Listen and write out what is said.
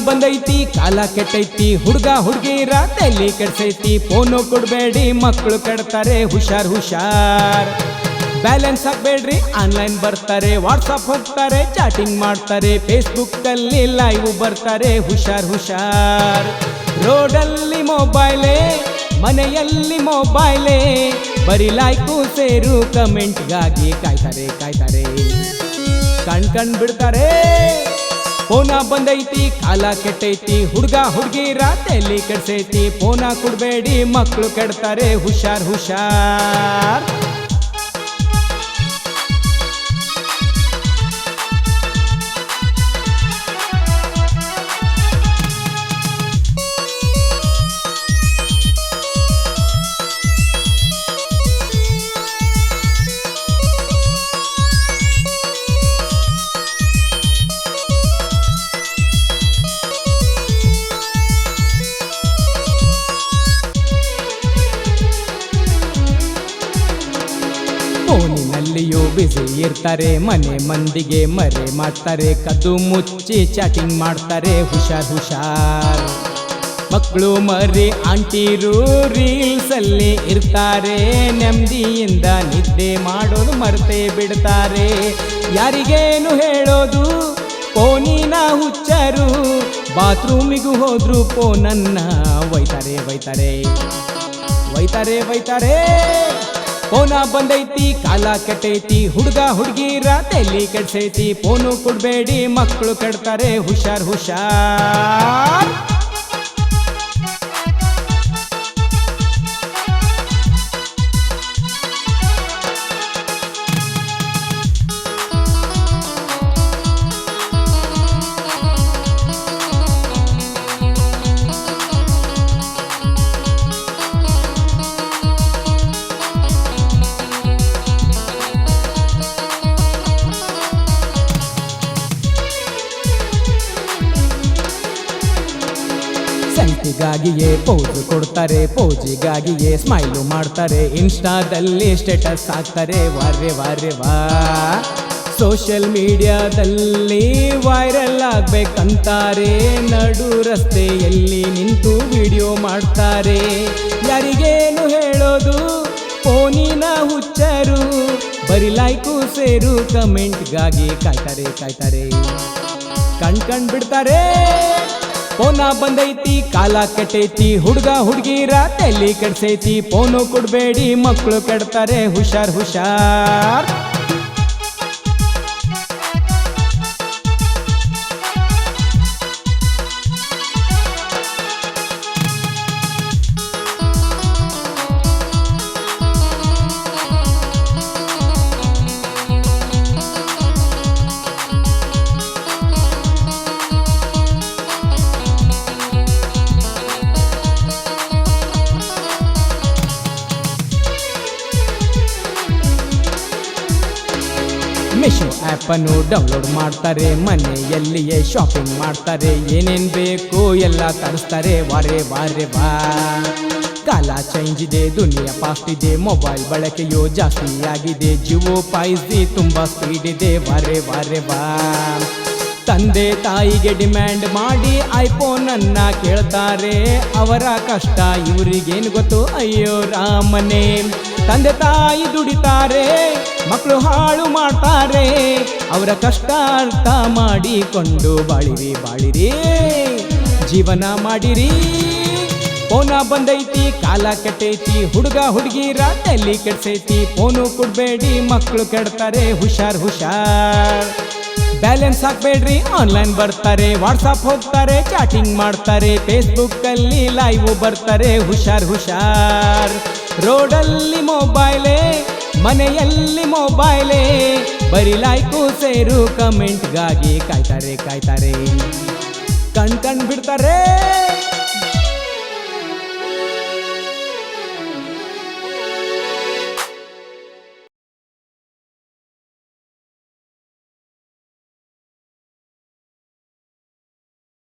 ಬಂದೈತಿ ಕಾಲ ಕೆಟ್ಟೈತಿ ಹುಡುಗ ಹುಡುಗಿರ ತಲೆ ಕೆಡ್ಸೈತಿ ಫೋನು ಕೊಡ್ಬೇಡಿ ಮಕ್ಕಳು ಕೆಡ್ತಾರೆ ಹುಷಾರ್ ಹುಷಾರ್ ಬ್ಯಾಲೆನ್ಸ್ ಹಾಕ್ಬೇಡ್ರಿ ಆನ್ಲೈನ್ ಬರ್ತಾರೆ ವಾಟ್ಸಪ್ ಹೋಗ್ತಾರೆ ಚಾಟಿಂಗ್ ಮಾಡ್ತಾರೆ ಫೇಸ್ಬುಕ್ ಅಲ್ಲಿ ಲೈವ್ ಬರ್ತಾರೆ ಹುಷಾರ್ ಹುಷಾರ್ ರೋಡಲ್ಲಿ ಮೊಬೈಲೇ ಮನೆಯಲ್ಲಿ ಮೊಬೈಲೇ ಬರೀ ಲೈಕು ಸೇರು ಕಮೆಂಟ್ಗಾಗಿ ಕಾಯ್ತಾರೆ ಕಣ್ ಬಿಡ್ತಾರೆ ಫೋನ ಬಂದೈತಿ ಕಾಲ ಕೆಟ್ಟೈತಿ ಹುಡುಗ ಹುಡುಗಿರ ತಲೆ ಕೆಡ್ಸೈತಿ ಫೋನ ಕೊಡ್ಬೇಡಿ ಮಕ್ಕಳು ಕೆಡ್ತಾರೆ ಹುಷಾರ್ ಹುಷಾರ್ ಫೋನಿನಲ್ಲಿಯೂ ಬಿಸಿ ಇರ್ತಾರೆ ಮನೆ ಮಂದಿಗೆ ಮರೆ ಮಾಡ್ತಾರೆ ಕದ್ದು ಮುಚ್ಚಿ ಚಾಟಿಂಗ್ ಮಾಡ್ತಾರೆ ಹುಷಾರ್ ಹುಷಾರ್ ಮಕ್ಕಳು ಮರಿ ಆಂಟಿರು ರೀಲ್ಸ್ ಅಲ್ಲಿ ಇರ್ತಾರೆ ನೆಮ್ಮದಿಯಿಂದ ನಿದ್ದೆ ಮಾಡೋದು ಮರೆತೇ ಬಿಡ್ತಾರೆ ಯಾರಿಗೇನು ಹೇಳೋದು ಫೋನಿನ ಹುಚ್ಚರು ಬಾತ್ರೂಮಿಗೂ ಹೋದ್ರು ಫೋನನ್ನ ಒಯ್ತಾರೆ ಫೋನ ಬಂದೈತಿ ಕಾಲ ಕೆಟ್ಟೈತಿ ಹುಡುಗ ಹುಡುಗಿರ ತಲೆ ಕೆಡ್ಸೈತಿ ಫೋನು ಕೊಡ್ಬೇಡಿ ಮಕ್ಕಳು ಕೆಡ್ತಾರೆ ಹುಷಾರ್ ಹುಷಾರ್ ಸೆಲ್ಫಿಗಾಗಿಯೇ ಪೋಸ್ ಕೊಡ್ತಾರೆ ಪೋಜಿಗಾಗಿಯೇ ಸ್ಮೈಲು ಮಾಡ್ತಾರೆ ಇನ್ಸ್ಟಾದಲ್ಲಿ ಸ್ಟೇಟಸ್ ಹಾಕ್ತಾರೆ ವಾ ಸೋಷಿಯಲ್ ಮೀಡಿಯಾದಲ್ಲಿ ವೈರಲ್ ಆಗ್ಬೇಕಂತಾರೆ ನಡು ರಸ್ತೆಯಲ್ಲಿ ನಿಂತು ವಿಡಿಯೋ ಮಾಡ್ತಾರೆ ಯಾರಿಗೇನು ಹೇಳೋದು ಫೋನಿನ ಹುಚ್ಚರು ಬರೀ ಲೈಕು ಸೇರು ಕಮೆಂಟ್ಗಾಗಿ ಕಾಯ್ತಾರೆ ಕಣ್ ಬಿಡ್ತಾರೆ ಫೋನ ಬಂದೈತಿ ಕಾಲ ಕೆಟ್ಟೈತಿ ಹುಡುಗ ಹುಡುಗಿರ ತಲೆ ಕೆಡ್ಸೈತಿ ಫೋನು ಕೊಡ್ಬೇಡಿ ಮಕ್ಕಳು ಕೆಡ್ತಾರೆ ಹುಷಾರ್ ಹುಷಾರ್ ಮಿಶೋ ಆ್ಯಪನ್ನು ಡೌನ್ಲೋಡ್ ಮಾಡ್ತಾರೆ ಮನೆಯಲ್ಲಿಯೇ ಶಾಪಿಂಗ್ ಮಾಡ್ತಾರೆ ಏನೇನು ಬೇಕು ಎಲ್ಲ ತರಿಸ್ತಾರೆ ವಾ ಕಾಲ ಚೇಂಜ್ ಇದೆ ದುನಿಯಾ ಫಾಸ್ಟ್ ಇದೆ ಮೊಬೈಲ್ ಬಳಕೆಯು ಜಾಸ್ತಿ ಆಗಿದೆ ಜಿಯೋ 5G ತುಂಬ ಸ್ಪೀಡ್ ಇದೆ ವಾ ತಂದೆ ತಾಯಿಗೆ ಡಿಮ್ಯಾಂಡ್ ಮಾಡಿ ಐಫೋನ್ ಅನ್ನ ಕೇಳ್ತಾರೆ ಅವರ ಕಷ್ಟ ಇವರಿಗೇನು ಗೊತ್ತು ಅಯ್ಯೋ ರಾಮನೇ ತಂದೆ ತಾಯಿ ದುಡಿತಾರೆ ಮಕ್ಕಳು ಹಾಳು ಮಾಡ್ತಾರೆ ಅವರ ಕಷ್ಟ ಅರ್ಥ ಮಾಡಿಕೊಂಡು ಬಾಳಿರಿ ಜೀವನ ಮಾಡಿರಿ ಫೋನ ಬಂದೈತಿ ಕಾಲ ಕೆಟ್ಟೈತಿ ಹುಡುಗ ಹುಡುಗಿರ ತಲೆ ಕೆಡ್ಸೈತಿ ಫೋನು ಕೊಡ್ಬೇಡಿ ಮಕ್ಕಳು ಕೆಡ್ತಾರೆ ಹುಷಾರ್ ಹುಷಾರ್ ಬ್ಯಾಲೆನ್ಸ್ ಹಾಕ್ಬೇಡ್ರಿ ಆನ್ಲೈನ್ ಬರ್ತಾರೆ ವಾಟ್ಸಪ್ ಹೋಗ್ತಾರೆ ಚಾಟಿಂಗ್ ಮಾಡ್ತಾರೆ ಫೇಸ್ಬುಕ್ ಅಲ್ಲಿ ಲೈವ್ ಬರ್ತಾರೆ ಹುಷಾರ್ ಹುಷಾರ್ ರೋಡಲ್ಲಿ ಮೊಬೈಲೇ ಮನೆಯಲ್ಲಿ ಮೊಬೈಲೇ ಬರೀ ಲೈಕು ಸೇರು ಕಮೆಂಟ್ಗಾಗಿ ಕಾಯ್ತಾರೆ ಕಣ್ ಬಿಡ್ತಾರೆ